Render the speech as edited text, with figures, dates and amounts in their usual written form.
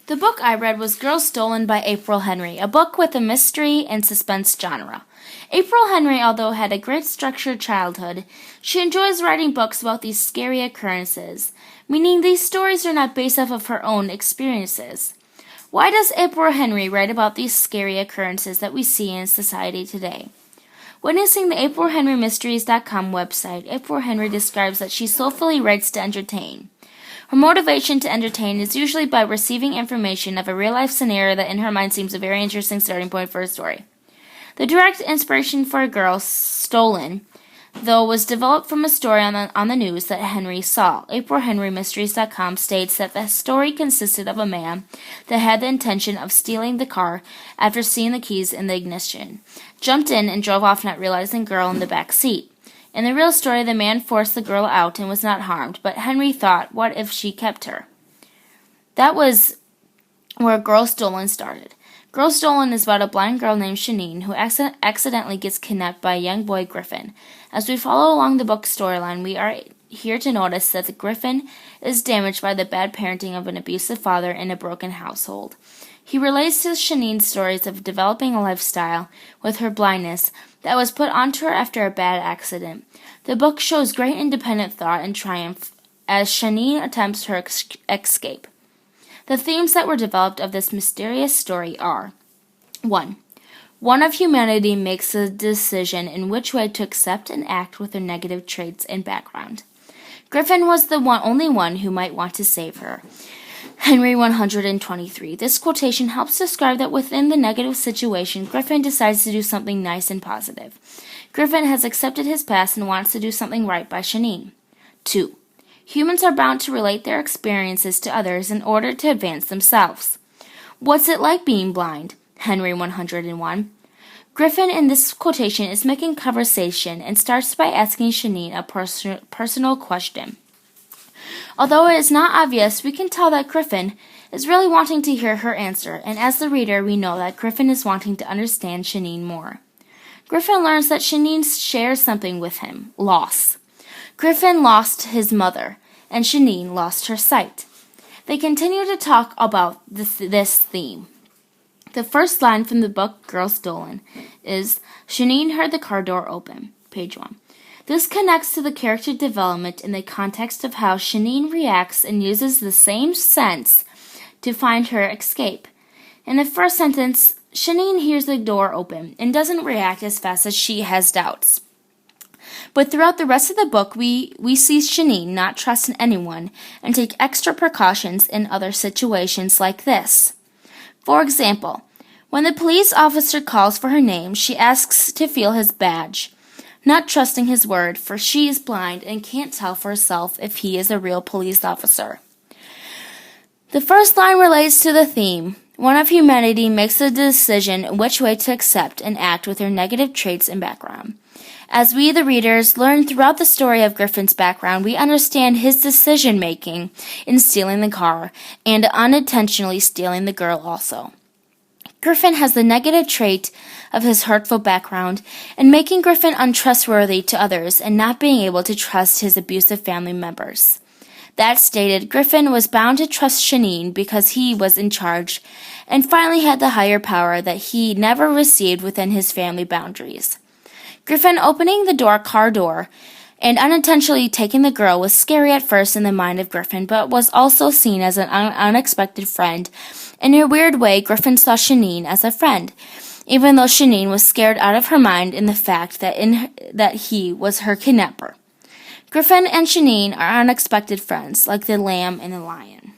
The book I read was Girl Stolen by April Henry, a book with a mystery and suspense genre. April Henry, although had a great structured childhood, she enjoys writing books about these scary occurrences, meaning these stories are not based off of her own experiences. Why does April Henry write about these scary occurrences that we see in society today? Witnessing the AprilHenryMysteries.com website, April Henry describes that she soulfully writes to entertain. Her motivation to entertain is usually by receiving information of a real-life scenario that in her mind seems a very interesting starting point for a story. The direct inspiration for Girl Stolen, though, was developed from a story on the news that Henry saw. AprilHenryMysteries.com states that the story consisted of a man that had the intention of stealing the car after seeing the keys in the ignition, jumped in and drove off not realizing Girl in the back seat. In the real story, the man forced the girl out and was not harmed, but Henry thought, what if she kept her? That was where Girl Stolen started. Girl Stolen is about a blind girl named Shanine who accidentally gets kidnapped by a young boy, Griffin. As we follow along the book's storyline, we are here to notice that the Griffin is damaged by the bad parenting of an abusive father in a broken household. He relates to Shanine's stories of developing a lifestyle with her blindness that was put onto her after a bad accident. The book shows great independent thought and triumph as Shanine attempts her escape. The themes that were developed of this mysterious story are 1. One of humanity makes a decision in which way to accept and act with their negative traits and background. Griffin was the only one who might want to save her. Henry 123. This quotation helps describe that within the negative situation, Griffin decides to do something nice and positive. Griffin has accepted his past and wants to do something right by Shanine. 2. Humans are bound to relate their experiences to others in order to advance themselves. What's it like being blind? Henry 101. Griffin in this quotation is making conversation and starts by asking Shanine a personal question. Although it is not obvious, we can tell that Griffin is really wanting to hear her answer, and as the reader, we know that Griffin is wanting to understand Shanine more. Griffin learns that Shanine shares something with him, loss. Griffin lost his mother, and Shanine lost her sight. They continue to talk about this theme. The first line from the book Girl Stolen is, Shanine heard the car door open, page 1. This connects to the character development in the context of how Shanine reacts and uses the same sense to find her escape. In the first sentence, Shanine hears the door open and doesn't react as fast as she has doubts. But throughout the rest of the book, we see Shanine not trust in anyone and take extra precautions in other situations like this. For example, when the police officer calls for her name, she asks to feel his badge, not trusting his word, for she is blind and can't tell for herself if he is a real police officer. The first line relates to the theme. One of humanity makes a decision which way to accept and act with their negative traits and background. As we, the readers, learn throughout the story of Griffin's background, we understand his decision-making in stealing the car and unintentionally stealing the girl also. Griffin has the negative trait of his hurtful background and making Griffin untrustworthy to others and not being able to trust his abusive family members. That stated, Griffin was bound to trust Shanine because he was in charge and finally had the higher power that he never received within his family boundaries. Griffin opening the car door and unintentionally taking the girl was scary at first in the mind of Griffin, but was also seen as an unexpected friend. In a weird way, Griffin saw Shanine as a friend, even though Shanine was scared out of her mind in the fact that he was her kidnapper. Griffin and Shanine are unexpected friends, like the lamb and the lion.